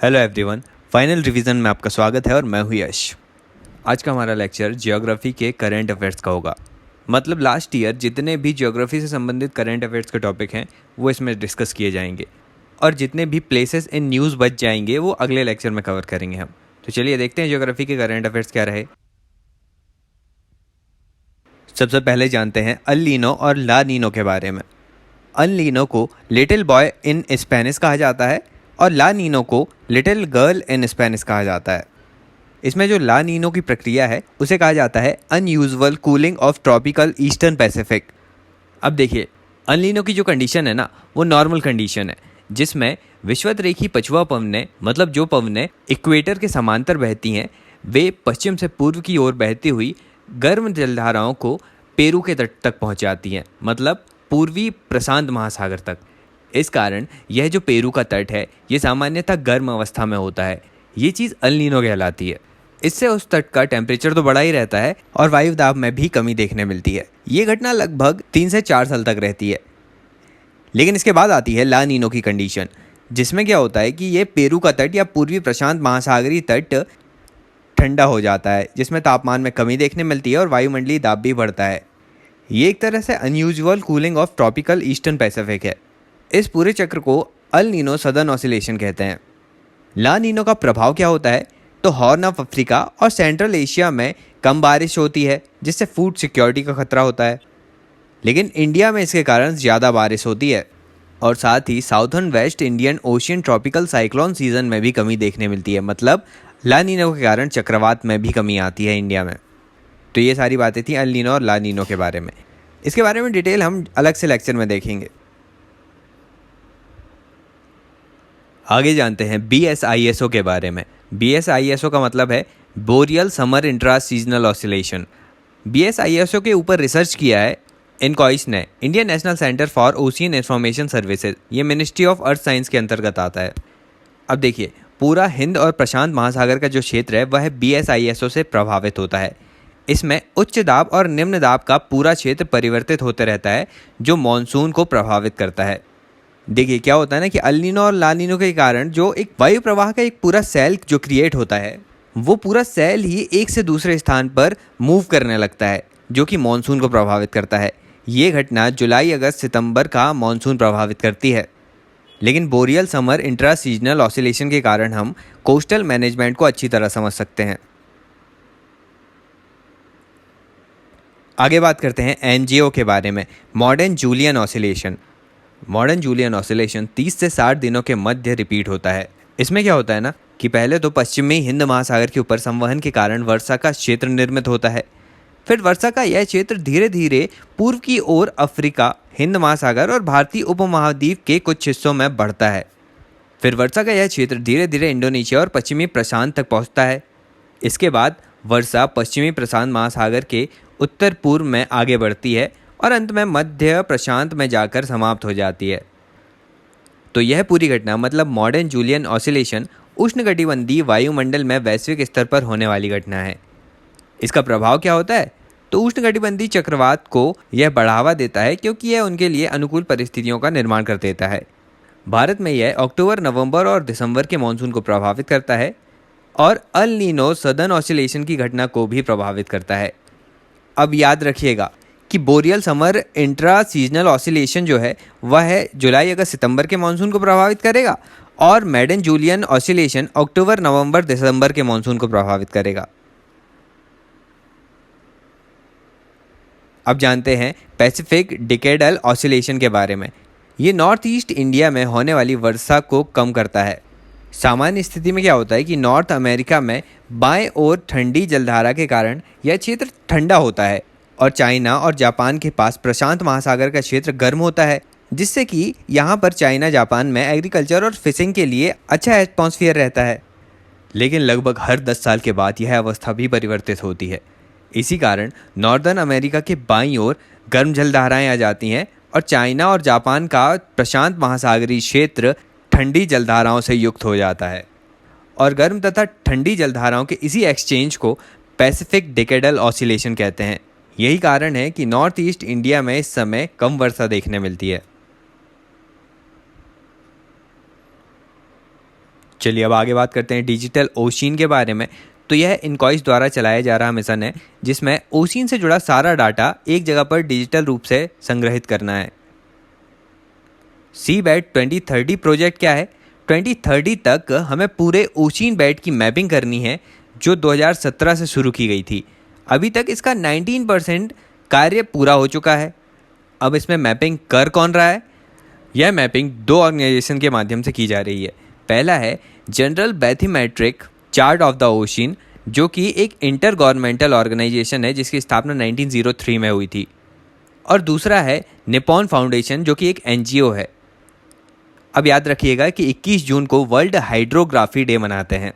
Hello everyone, final revision में आपका स्वागत है और मैं हूँ यश। आज का हमारा लेक्चर ज्योग्राफी के करंट अफेयर्स का होगा। मतलब लास्ट ईयर जितने भी ज्योग्राफी से संबंधित करंट अफेयर्स के टॉपिक हैं वो इसमें डिस्कस किए जाएंगे और जितने भी प्लेसेस इन न्यूज़ बच जाएंगे वो अगले लेक्चर में कवर करेंगे हम। तो चलिए देखते हैं ज्योग्राफी के करंट अफेयर्स क्या रहे। सबसे पहले जानते हैं अल नीनो और ला नीनो के बारे में। अल नीनो को लिटिल बॉय इन स्पेनिश कहा जाता है और ला नीनो को लिटिल गर्ल इन स्पेनिश कहा जाता है। इसमें जो ला नीनो की प्रक्रिया है उसे कहा जाता है unusual cooling of tropical eastern Pacific. अब देखिए, अल नीनो की जो कंडीशन है ना वो नॉर्मल कंडीशन है जिसमें विषुवत-रेखी पछुआ पवनें, मतलब जो पवनें इक्वेटर के समांतर बहती हैं, वे पश्चिम से पूर्व की ओर बहती हुई गर्म जलधाराओं को पेरू के तट तक पहुंचाती हैं, मतलब पूर्वी प्रशांत महासागर तक। इस कारण यह जो पेरू का तट है ये सामान्यतः गर्म अवस्था में होता है। ये चीज़ अल नीनो कहलाती है। इससे उस तट का टेम्परेचर तो बढ़ा ही रहता है और वायु दाब में भी कमी देखने मिलती है। ये घटना लगभग 3 से 4 साल तक रहती है। लेकिन इसके बाद आती है ला नीनो की कंडीशन, जिसमें क्या होता है कि ये पेरू का तट या पूर्वी प्रशांत महासागरीय तट ठंडा हो जाता है, जिसमें तापमान में कमी देखने मिलती है और वायुमंडलीय दाब भी बढ़ता है। ये एक तरह से unusual cooling of tropical eastern Pacific है। इस पूरे चक्र को अल नीनो सदर्न ऑसिलेशन कहते हैं। ला नीनो का प्रभाव क्या होता है तो हॉर्न ऑफ अफ्रीका और सेंट्रल एशिया में कम बारिश होती है, जिससे फूड सिक्योरिटी का खतरा होता है। लेकिन इंडिया में इसके कारण ज़्यादा बारिश होती है और साथ ही southern west Indian ocean tropical cyclone season में भी कमी देखने मिलती है। मतलब ला नीनो के कारण चक्रवात में भी कमी आती है इंडिया में। तो ये सारी बातें थी अल नीनो और ला नीनो के बारे में। इसके बारे में डिटेल हम अलग से लेक्चर में देखेंगे। आगे जानते हैं BSISO के बारे में। BSISO का मतलब है boreal summer intra seasonal oscillation. BSISO के ऊपर रिसर्च किया है इनकॉइस ने, Indian national centre for ocean information services. ये मिनिस्ट्री ऑफ अर्थ साइंस के अंतर्गत आता है। अब देखिए, पूरा हिंद और प्रशांत महासागर का जो क्षेत्र है वह BSISO से प्रभावित होता है। इसमें उच्च दाब और निम्न दाब का पूरा क्षेत्र परिवर्तित होते रहता है, जो मॉनसून को प्रभावित करता है। देखिए क्या होता है ना कि अल नीनो और ला नीनो के कारण जो एक वायु प्रवाह का एक पूरा सेल जो क्रिएट होता है, वो पूरा सेल ही एक से दूसरे स्थान पर मूव करने लगता है, जो कि मॉनसून को प्रभावित करता है। ये घटना जुलाई, अगस्त, सितंबर का मॉनसून प्रभावित करती है। लेकिन boreal summer intra seasonal oscillation के कारण हम कोस्टल मैनेजमेंट को अच्छी तरह समझ सकते हैं। आगे बात करते हैं NJO के बारे में, Madden Julian oscillation. Madden Julian oscillation 30 से 60 दिनों के मध्य रिपीट होता है। इसमें क्या होता है ना कि पहले तो पश्चिमी हिंद महासागर के ऊपर संवहन के कारण वर्षा का क्षेत्र निर्मित होता है। फिर वर्षा का यह क्षेत्र धीरे धीरे पूर्व की ओर अफ्रीका, हिंद महासागर और भारतीय उपमहाद्वीप के कुछ हिस्सों में बढ़ता है। फिर वर्षा का यह क्षेत्र धीरे धीरे इंडोनेशिया और पश्चिमी प्रशांत तक पहुंचता है। इसके बाद वर्षा पश्चिमी प्रशांत महासागर के उत्तर पूर्व में आगे बढ़ती है और अंत में मध्य प्रशांत में जाकर समाप्त हो जाती है। तो यह पूरी घटना मतलब मॉडर्न जूलियन ऑसिलेशन उष्णकटिबंधीय वायुमंडल में वैश्विक स्तर पर होने वाली घटना है। इसका प्रभाव क्या होता है तो उष्णकटिबंधीय चक्रवात को यह बढ़ावा देता है, क्योंकि यह उनके लिए अनुकूल परिस्थितियों का निर्माण कर देता है। भारत में यह अक्टूबर, नवंबर और दिसंबर के मानसून को प्रभावित करता है और अल नीनो सदर्न ऑसिलेशन की घटना को भी प्रभावित करता है। अब याद रखिएगा कि boreal summer intra seasonal oscillation जो है वह है जुलाई, अगस्त, सितंबर के मानसून को प्रभावित करेगा और मॉडर्न जूलियन ऑसिलेशन अक्टूबर, नवंबर, दिसंबर के मानसून को प्रभावित करेगा। अब जानते हैं पैसिफिक डिकेडल ऑसिलेशन के बारे में। ये नॉर्थ ईस्ट इंडिया में होने वाली वर्षा को कम करता है। सामान्य स्थिति में क्या होता है कि नॉर्थ अमेरिका में बाएं ओर ठंडी जलधारा के कारण यह क्षेत्र ठंडा होता है और चाइना और जापान के पास प्रशांत महासागर का क्षेत्र गर्म होता है, जिससे कि यहाँ पर चाइना, जापान में एग्रीकल्चर और फिशिंग के लिए अच्छा एटमॉस्फेयर रहता है। लेकिन लगभग हर 10 साल के बाद यह अवस्था भी परिवर्तित होती है। इसी कारण नॉर्दर्न अमेरिका के बाईं ओर गर्म जलधाराएं आ जाती हैं और चाइना और जापान का प्रशांत महासागरीय क्षेत्र ठंडी जलधाराओं से युक्त हो जाता है और गर्म तथा ठंडी जलधाराओं के इसी एक्सचेंज को पैसिफिक डिकेडल ऑसिलेशन कहते हैं। यही कारण है कि नॉर्थ ईस्ट इंडिया में इस समय कम वर्षा देखने मिलती है। चलिए अब आगे बात करते हैं डिजिटल ओशिन के बारे में। तो यह इनकॉइस द्वारा चलाया जा रहा मिशन है जिसमें ओशिन से जुड़ा सारा डाटा एक जगह पर डिजिटल रूप से संग्रहित करना है। सी बैट 2030 प्रोजेक्ट क्या है? 2030 तक हमें पूरे ओशिन बैट की मैपिंग करनी है जो 2017 से शुरू की गई थी। अभी तक इसका 19% कार्य पूरा हो चुका है। अब इसमें मैपिंग कर कौन रहा है? यह मैपिंग दो ऑर्गेनाइजेशन के माध्यम से की जा रही है। पहला है general bathymetric chart of the ocean, जो कि एक इंटर गवर्नमेंटल ऑर्गेनाइजेशन है जिसकी स्थापना 1903 में हुई थी। और दूसरा है निपॉन फाउंडेशन, जो कि एक एनजीओ है। अब याद रखिएगा कि 21 जून को वर्ल्ड हाइड्रोग्राफी डे मनाते हैं।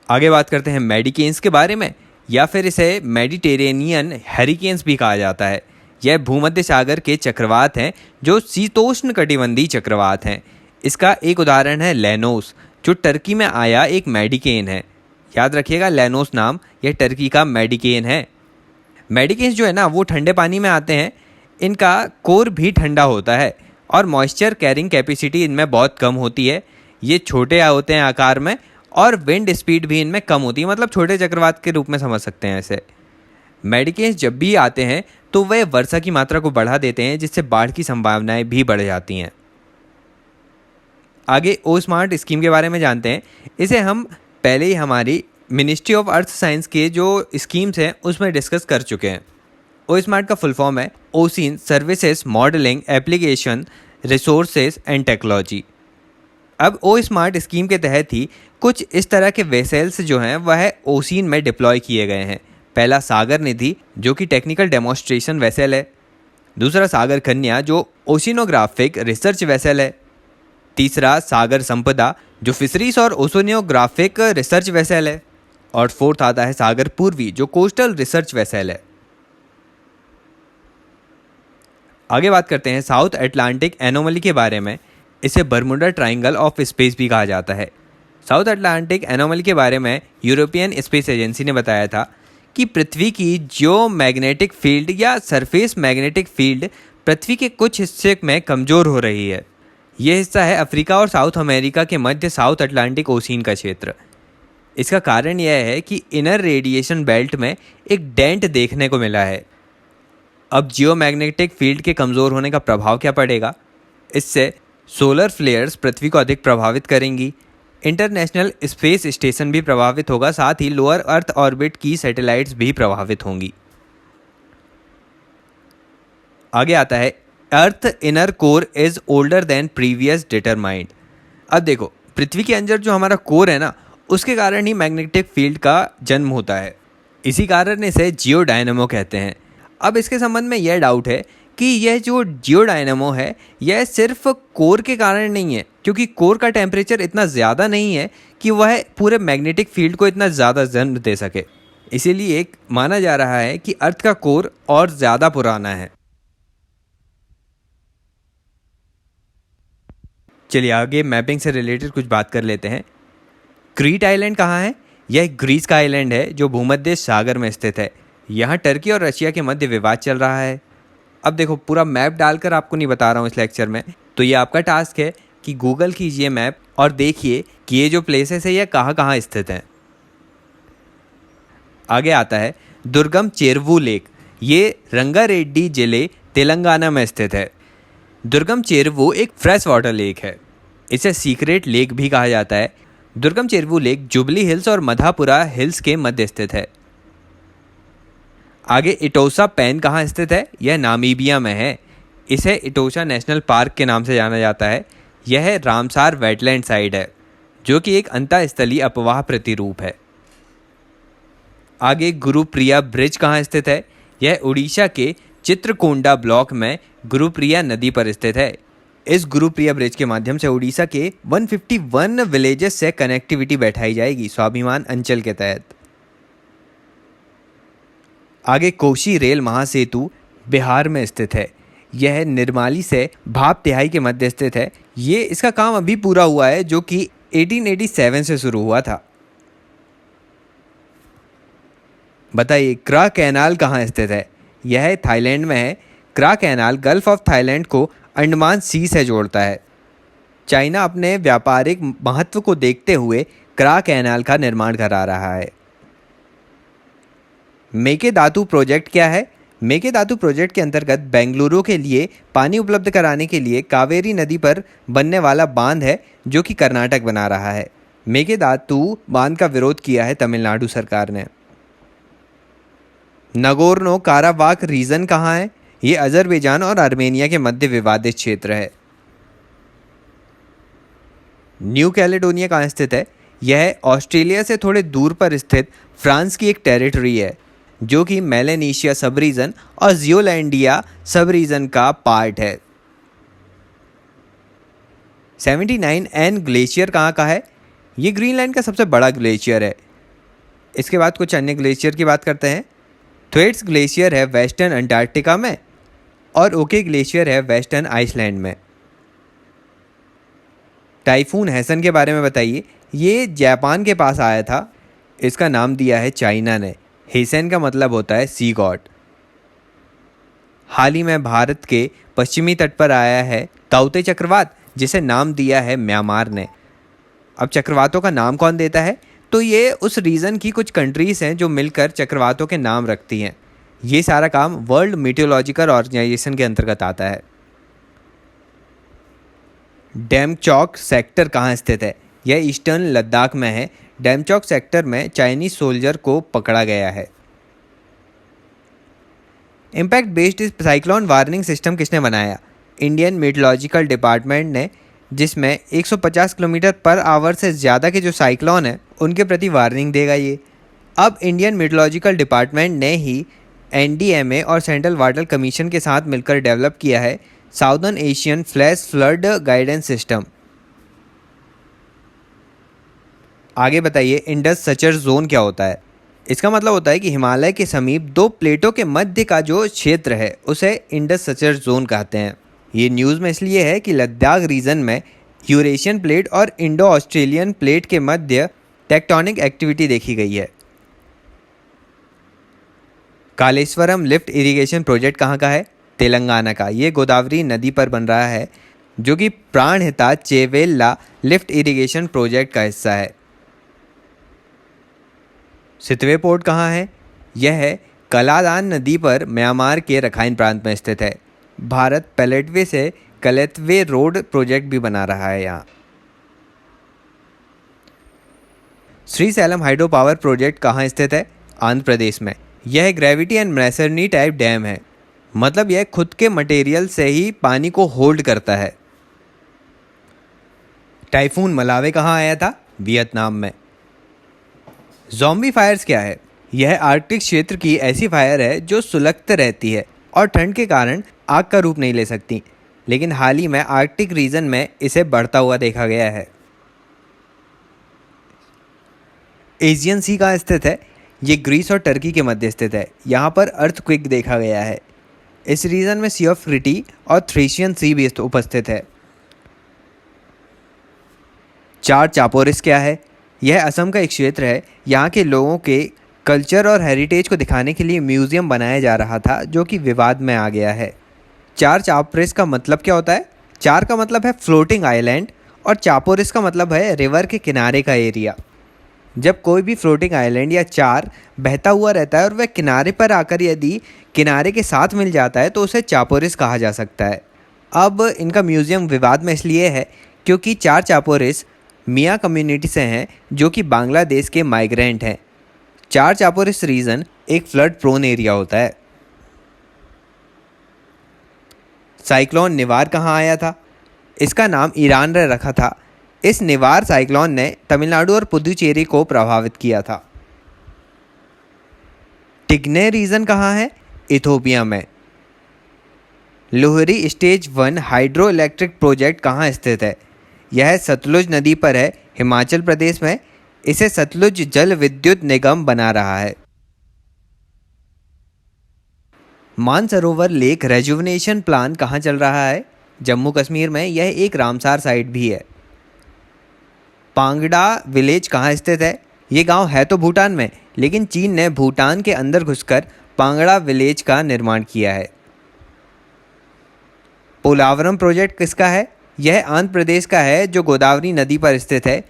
आगे बात करते हैं मेडिकेन्स के बारे में, या फिर इसे मेडिटेरेनियन हरिकेन्स भी कहा जाता है। यह भूमध्य सागर के चक्रवात हैं जो शीतोष्ण कटिबंधीय चक्रवात हैं। इसका एक उदाहरण है लेनोस, जो टर्की में आया एक मेडिकेन है। याद रखिएगा लेनोस नाम यह टर्की का मेडिकेन है। मेडिकेन्स जो है ना वो ठंडे पानी में आते हैं। इनका कोर भी ठंडा होता है और मॉइस्चर कैरिंग कैपेसिटी इनमें बहुत कम होती है। ये छोटे होते हैं आकार में और विंड स्पीड भी इनमें कम होती है, मतलब छोटे चक्रवात के रूप में समझ सकते हैं ऐसे। मेडिकेन्स जब भी आते हैं तो वह वर्षा की मात्रा को बढ़ा देते हैं, जिससे बाढ़ की संभावनाएं भी बढ़ जाती हैं। आगे ओ स्मार्ट स्कीम के बारे में जानते हैं। इसे हम पहले ही हमारी मिनिस्ट्री ऑफ अर्थ साइंस के जो स्कीम्स हैं उसमें डिस्कस कर चुके हैं। ओ स्मार्ट का फुल फॉर्म है ocean services modelling application resources and technology. अब ओ स्मार्ट स्कीम के तहत ही कुछ इस तरह के वेसल्स जो हैं वह ओशिन में डिप्लॉय किए गए हैं। पहला सागर निधि, जो कि टेक्निकल डेमोन्स्ट्रेशन वेसल है। दूसरा सागर कन्या, जो ओशिनोग्राफिक रिसर्च वेसल है। तीसरा सागर संपदा, जो फिशरीज और ओशिनोग्राफिक रिसर्च वेसल है। और फोर्थ आता है सागर पूर्वी, जो कोस्टल रिसर्च वेसल है। आगे बात करते हैं साउथ अटलांटिक एनोमली के बारे में। इसे बरमुडा ट्रायंगल ऑफ स्पेस भी कहा जाता है। साउथ अटलांटिक एनोमली के बारे में यूरोपियन स्पेस एजेंसी ने बताया था कि पृथ्वी की जियोमैग्नेटिक फील्ड या सरफेस मैग्नेटिक फील्ड पृथ्वी के कुछ हिस्से में कमज़ोर हो रही है। यह हिस्सा है अफ्रीका और साउथ अमेरिका के मध्य साउथ अटलांटिक ओशिन का क्षेत्र। इसका कारण यह है कि इनर रेडिएशन बेल्ट में एक डेंट देखने को मिला है। अब जियोमैग्नेटिक फील्ड के कमज़ोर होने का प्रभाव क्या पड़ेगा? इससे सोलर फ्लेयर्स पृथ्वी को अधिक प्रभावित करेंगी। इंटरनेशनल स्पेस स्टेशन भी प्रभावित होगा, साथ ही लोअर अर्थ ऑर्बिट की सैटेलाइट्स भी प्रभावित होंगी। आगे आता है अर्थ inner core is older than previous determined. अब देखो, पृथ्वी के अंदर जो हमारा कोर है ना, उसके कारण ही मैग्नेटिक फील्ड का जन्म होता है। इसी कारण इसे जियो डायनेमो कहते हैं। अब इसके संबंध में यह डाउट है कि यह जो जियो डायनेमो है यह सिर्फ कोर के कारण नहीं है, क्योंकि कोर का टेम्परेचर इतना ज़्यादा नहीं है कि वह पूरे मैग्नेटिक फील्ड को इतना ज़्यादा जन्म दे सके। इसीलिए माना जा रहा है कि अर्थ का कोर और ज़्यादा पुराना है। चलिए आगे मैपिंग से रिलेटेड कुछ बात कर लेते हैं। क्रीट आइलैंड कहाँ है? यह ग्रीस का आइलैंड है जो भूमध्य सागर में स्थित है। यहाँ टर्की और रशिया के मध्य विवाद चल रहा है। अब देखो, पूरा मैप डालकर आपको नहीं बता रहा हूँ इस लेक्चर में, तो ये आपका टास्क है कि गूगल कीजिए मैप और देखिए कि ये जो प्लेसेस है ये कहाँ कहाँ स्थित हैं। आगे आता है दुर्गम चेरुवु लेक। ये रंगारेड्डी जिले तेलंगाना में स्थित है। दुर्गम चेरुवु एक फ्रेश वाटर लेक है। इसे सीक्रेट लेक भी कहा जाता है। दुर्गम चेरुवु लेक जुबली हिल्स और मधापुरा हिल्स के मध्य स्थित है। आगे इटोसा पेन कहाँ स्थित है? यह नामीबिया में है। इसे इटोसा नेशनल पार्क के नाम से जाना जाता है। यह रामसार वेटलैंड साइट है जो कि एक अंतःस्थलीय अपवाह प्रतिरूप है। आगे गुरुप्रिया ब्रिज कहाँ स्थित है? यह उड़ीसा के चित्रकोंडा ब्लॉक में गुरुप्रिया नदी पर स्थित है। इस गुरुप्रिया ब्रिज के माध्यम से उड़ीसा के 151 विलेजेस से कनेक्टिविटी बैठाई जाएगी स्वाभिमान अंचल के तहत। आगे कोशी रेल महासेतु बिहार में स्थित है। यह निर्माली से भाप तिहाई के मध्य स्थित है। ये इसका काम अभी पूरा हुआ है जो कि 1887 से शुरू हुआ था। बताइए क्रा कैनाल कहाँ स्थित है? यह थाईलैंड में है। क्रा कैनाल गल्फ ऑफ थाईलैंड को अंडमान सी से जोड़ता है। चाइना अपने व्यापारिक महत्व को देखते हुए क्रा कैनाल का निर्माण करा रहा है। मेकेदातु प्रोजेक्ट क्या है? मेकेदातु प्रोजेक्ट के अंतर्गत बेंगलुरु के लिए पानी उपलब्ध कराने के लिए कावेरी नदी पर बनने वाला बांध है जो कि कर्नाटक बना रहा है। मेकेदातु बांध का विरोध किया है तमिलनाडु सरकार ने। नगोर्नो काराबाख रीजन कहाँ है? ये अजरबैजान और आर्मेनिया के मध्य विवादित क्षेत्र है। न्यू कैलेडोनिया कहाँ स्थित है? यह ऑस्ट्रेलिया से थोड़े दूर पर स्थित फ्रांस की एक टेरिटरी है जो कि मेलेनेशिया सब रीजन और जियोलैंडिया सब रीजन का पार्ट है। 79N ग्लेशियर कहाँ का है? ये ग्रीनलैंड का सबसे बड़ा ग्लेशियर है। इसके बाद कुछ अन्य ग्लेशियर की बात करते हैं। थ्वेट्स ग्लेशियर है वेस्टर्न अंटार्कटिका में और ओके ग्लेशियर है वेस्टर्न आइसलैंड में। टाइफून हैसन के बारे में बताइए। ये जापान के पास आया था। इसका नाम दिया है चाइना ने। हेसन का मतलब होता है सी गॉड। हाल ही में भारत के पश्चिमी तट पर आया है ताउते चक्रवात, जिसे नाम दिया है म्यांमार ने। अब चक्रवातों का नाम कौन देता है? तो ये उस रीजन की कुछ कंट्रीज़ हैं जो मिलकर चक्रवातों के नाम रखती हैं। ये सारा काम वर्ल्ड मीटियोलॉजिकल ऑर्गेनाइजेशन के अंतर्गत आता है। डेमचौक सेक्टर कहाँ स्थित है? यह ईस्टर्न लद्दाख में है। डेमचौक सेक्टर में चाइनीज सोल्जर को पकड़ा गया है। Impact based cyclone warning system किसने बनाया? इंडियन मीटियोलॉजिकल डिपार्टमेंट ने, जिसमें 150 किलोमीटर पर आवर से ज़्यादा के जो साइक्लोन है उनके प्रति वार्निंग देगा ये। अब इंडियन मीटियोलॉजिकल डिपार्टमेंट ने ही NDMA और सेंट्रल वाटर कमीशन के साथ मिलकर डेवलप किया है southern Asian flash flood guidance system. आगे बताइए, इंडस सचर जोन क्या होता है? इसका मतलब होता है कि हिमालय के समीप दो प्लेटों के मध्य का जो क्षेत्र है उसे इंडस सचर जोन कहते हैं। ये न्यूज़ में इसलिए है कि लद्दाख रीजन में यूरेशियन प्लेट और इंडो ऑस्ट्रेलियन प्लेट के मध्य टेक्टोनिक एक्टिविटी देखी गई है। कालेश्वरम लिफ्ट इरिगेशन प्रोजेक्ट कहाँ का है? तेलंगाना का। ये गोदावरी नदी पर बन रहा है जो कि Pranahita Chevella lift irrigation project का हिस्सा है। सितवे पोर्ट कहाँ है? यह है कलादान नदी पर म्यांमार के रखाइन प्रांत में स्थित है। भारत पैलेटवे से कलेतवे रोड प्रोजेक्ट भी बना रहा है यहाँ। श्रीशैलम हाइड्रो पावर प्रोजेक्ट कहाँ स्थित है? आंध्र प्रदेश में। यह ग्रेविटी एंड मैसरनी टाइप डैम है, मतलब यह खुद के मटेरियल से ही पानी को होल्ड करता है। टाइफून मलावे कहाँ आया था? वियतनाम में। ज़ॉम्बी फायर्स क्या है? यह आर्कटिक क्षेत्र की ऐसी फायर है जो सुलगते रहती है और ठंड के कारण आग का रूप नहीं ले सकती, लेकिन हाल ही में आर्कटिक रीजन में इसे बढ़ता हुआ देखा गया है। एशियन सी कहाँ स्थित है? ये ग्रीस और टर्की के मध्य स्थित है। यहाँ पर अर्थक्वेक देखा गया है। इस रीजन में सी ऑफ क्रिटी और थ्रेशियन सी भी उपस्थित है। चार चापोरिस क्या है? यह असम का एक क्षेत्र है। यहाँ के लोगों के कल्चर और हेरिटेज को दिखाने के लिए म्यूज़ियम बनाया जा रहा था जो कि विवाद में आ गया है। चार चापोरिस का मतलब क्या होता है? चार का मतलब है फ्लोटिंग आइलैंड और चापोरिस का मतलब है रिवर के किनारे का एरिया। जब कोई भी फ्लोटिंग आइलैंड या चार बहता हुआ रहता है और वह किनारे पर आकर यदि किनारे के साथ मिल जाता है तो उसे चापोरिस कहा जा सकता है। अब इनका म्यूज़ियम विवाद में इसलिए है क्योंकि चार चापोरिस मियाँ कम्युनिटी से हैं जो कि बांग्लादेश के माइग्रेंट हैं। चार चापोरिस रीजन एक फ्लड प्रोन एरिया होता है। साइक्लोन निवार कहाँ आया था? इसका नाम ईरान ने रखा था। इस निवार साइक्लोन ने तमिलनाडु और पुदुचेरी को प्रभावित किया था। टिग्ने रीजन कहाँ है? इथोपिया में। Lohri stage 1 hydro electric project कहाँ स्थित है? यह सतलुज नदी पर है, हिमाचल प्रदेश में। इसे सतलुज जल विद्युत निगम बना रहा है। मानसरोवर लेक रेजुवनेशन प्लान कहाँ चल रहा है? जम्मू कश्मीर में। यह एक रामसार साइट भी है। पांगडा विलेज कहाँ स्थित है? ये गांव है तो भूटान में, लेकिन चीन ने भूटान के अंदर घुसकर पांगड़ा विलेज का निर्माण किया है। पोलावरम प्रोजेक्ट किसका है? यह आंध्र प्रदेश का है जो गोदावरी नदी पर स्थित है।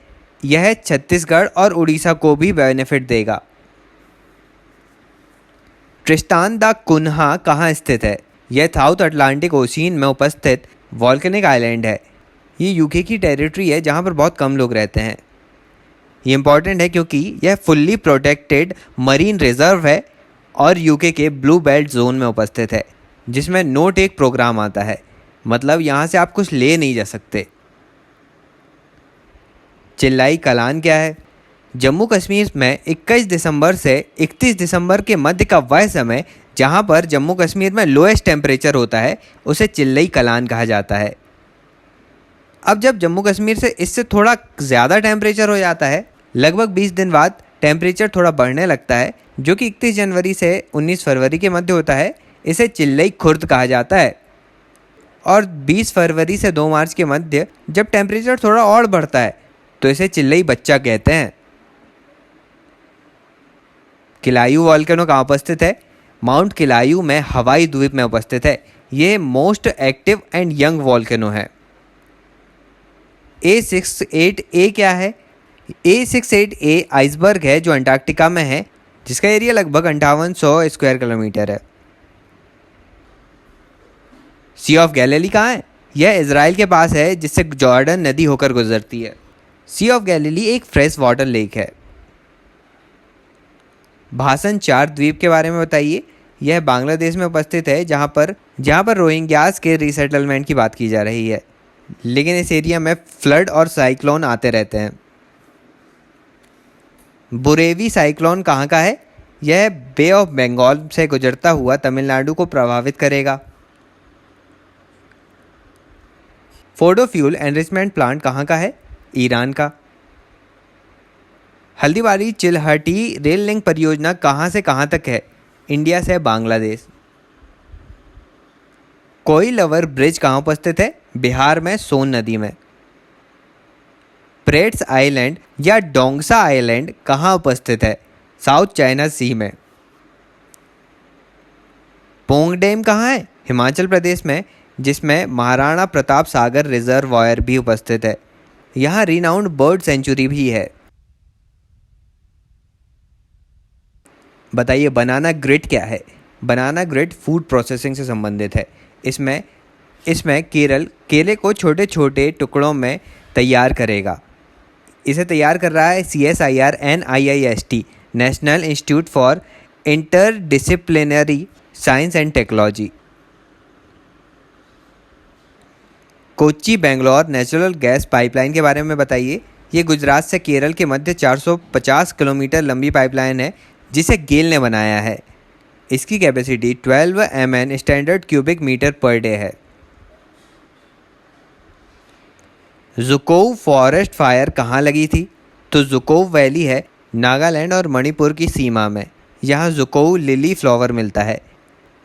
यह छत्तीसगढ़ और उड़ीसा को भी बेनिफिट देगा। ट्रिस्टान दा कुन्हा कहाँ स्थित है? यह साउथ अटलांटिक ओशियन में उपस्थित वॉल्केनिक आइलैंड है। ये यूके की टेरिटरी है जहाँ पर बहुत कम लोग रहते हैं। ये इंपॉर्टेंट है क्योंकि यह फुल्ली प्रोटेक्टेड मरीन रिजर्व है और यूके के ब्लू बेल्ट जोन में उपस्थित है, जिसमें नो टेक प्रोग्राम आता है। मतलब यहाँ से आप कुछ ले नहीं जा सकते। चिल्लाई कलान क्या है? जम्मू कश्मीर में 21 दिसंबर से 31 दिसंबर के मध्य का वह समय जहाँ पर जम्मू कश्मीर में लोएस्ट टेम्परेचर होता है उसे चिल्लई कलान कहा जाता है। अब जब जम्मू कश्मीर से इससे थोड़ा ज़्यादा टेम्परेचर हो जाता है, लगभग 20 दिन बाद टेम्परेचर थोड़ा बढ़ने लगता है, जो कि 31 जनवरी से 19 फरवरी के मध्य होता है। इसे चिल्लई खुर्द कहा जाता है। और 20 फरवरी से 2 मार्च के मध्य जब टेम्परेचर थोड़ा और बढ़ता है तो इसे चिल्लई बच्चा कहते हैं। किलायू वॉल्केनो कहाँ उपस्थित है? माउंट किलायू में हवाई द्वीप में उपस्थित है। ये most active and young volcano है। A68A क्या है? A68A आइसबर्ग है जो अंटार्कटिका में है, जिसका एरिया लगभग 5800 स्क्वायर किलोमीटर है। सी ऑफ गैलिली कहाँ है? यह इजराइल के पास है, जिससे जॉर्डन नदी होकर गुजरती है। सी ऑफ गैलिली एक फ्रेश वाटर लेक है। भासन चार द्वीप के बारे में बताइए। यह बांग्लादेश में उपस्थित है, जहाँ पर रोहिंग्यास के रीसेटलमेंट की बात की जा रही है, लेकिन इस एरिया में फ्लड और साइक्लोन आते रहते हैं। बुरेवी साइक्लोन कहाँ का है? यह बे ऑफ बंगाल से गुजरता हुआ तमिलनाडु को प्रभावित करेगा। फोर्डो फ्यूल एनरिचमेंट प्लांट कहाँ का है? ईरान का। हल्दीबारी चिलहटी रेल लिंक परियोजना कहाँ से कहाँ तक है? इंडिया से बांग्लादेश। कोई लवर ब्रिज कहाँ उपस्थित है? बिहार में सोन नदी में। प्रेट्स आइलैंड या डोंगसा आइलैंड कहाँ उपस्थित है? साउथ चाइना सी में। पोंग डैम कहाँ है? हिमाचल प्रदेश में, जिसमें महाराणा प्रताप सागर रिजर्वायर भी उपस्थित है। यहाँ रिनाउंड बर्ड सेंचुरी भी है। बताइए बनाना ग्रिड क्या है? बनाना ग्रिड फूड प्रोसेसिंग से संबंधित है। इसमें केरल केले को छोटे छोटे टुकड़ों में तैयार करेगा। इसे तैयार कर रहा है CSIR NIIST, national institute for interdisciplinary science and technology. Kochi Bangalore natural gas pipeline के बारे में बताइए। ये गुजरात से केरल के मध्य 450 किलोमीटर लंबी पाइपलाइन है, जिसे गेल ने बनाया है। इसकी capacity 12 MN standard cubic metre per day है। जुकोव फॉरेस्ट फायर कहाँ लगी थी? तो जुकोव वैली है नागालैंड और मणिपुर की सीमा में। यहाँ जुकोव लिली फ्लावर मिलता है।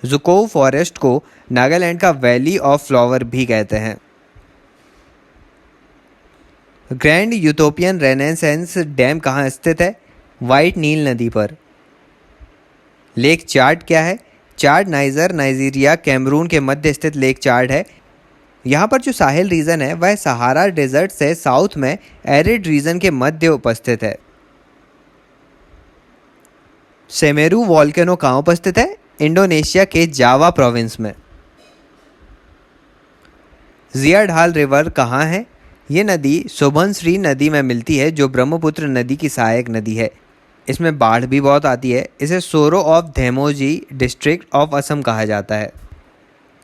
जुकोव फॉरेस्ट को नागालैंड का वैली ऑफ फ्लावर भी कहते हैं। ग्रैंड यूटोपियन रेनेसेंस डैम कहाँ स्थित है? वाइट नील नदी पर। लेक चाड क्या है? चाड नाइजीरिया कैमरून के मध्य स्थित लेक चाड है। यहाँ पर जो साहिल रीजन है वह सहारा डेजर्ट से साउथ में एरिड रीजन के मध्य उपस्थित है। सेमेरू वॉल्केनो कहाँ उपस्थित है? इंडोनेशिया के जावा प्रोविंस में। जिया ढाल रिवर कहाँ है? ये नदी सुबनश्री नदी में मिलती है, जो ब्रह्मपुत्र नदी की सहायक नदी है। इसमें बाढ़ भी बहुत आती है। इसे sorrow of Dhemaji district of Assam कहा जाता है।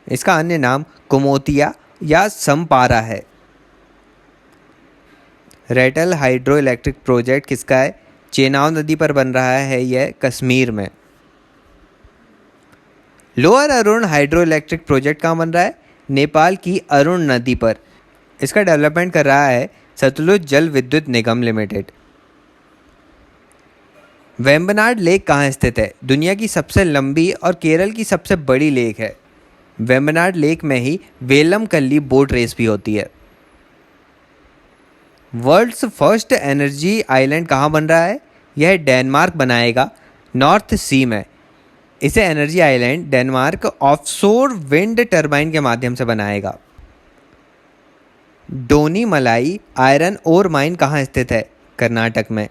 इसका अन्य नाम कुमोतिया या समपारा है। रेटल हाइड्रो इलेक्ट्रिक प्रोजेक्ट किसका है? चेनाब नदी पर बन रहा है यह कश्मीर में। Lower Arun hydro electric project कहाँ बन रहा है? नेपाल की अरुण नदी पर। इसका डेवलपमेंट कर रहा है सतलुज जल विद्युत निगम लिमिटेड। वेम्बनाड लेक कहाँ स्थित है? दुनिया की सबसे लंबी और केरल की सबसे बड़ी लेक है। वेम्बनाड लेक में ही वेलम कल्ली बोट रेस भी होती है। वर्ल्ड्स फर्स्ट एनर्जी आइलैंड कहाँ बन रहा है? यह डेनमार्क बनाएगा, नॉर्थ सी में। इसे energy island Denmark offshore wind turbine के माध्यम से बनाएगा। डोनी मलाई आयरन ओर माइन कहाँ स्थित है? कर्नाटक में।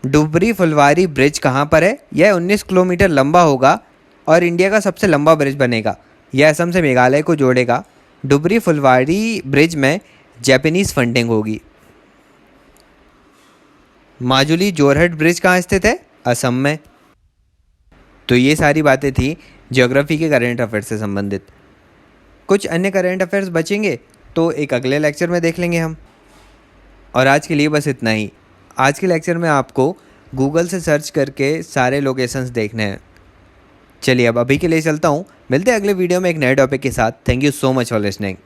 डुबरी फुलवारी ब्रिज कहाँ पर है? यह 19 किलोमीटर लंबा होगा और इंडिया का सबसे लंबा ब्रिज बनेगा। यह असम से मेघालय को जोड़ेगा। डुबरी फुलवारी ब्रिज में जापानीज फंडिंग होगी। माजुली जोरहट ब्रिज कहाँ स्थित है? असम में। तो ये सारी बातें थी ज्योग्राफी के करंट अफेयर्स से संबंधित। कुछ अन्य करंट अफेयर्स बचेंगे तो एक अगले लेक्चर में देख लेंगे हम। और आज के लिए बस इतना ही। आज के लेक्चर में आपको गूगल से सर्च करके सारे लोकेशंस देखने हैं। चलिए अब अभी के लिए चलता हूँ। मिलते हैं अगले वीडियो में एक नए टॉपिक के साथ। Thank you so much for listening.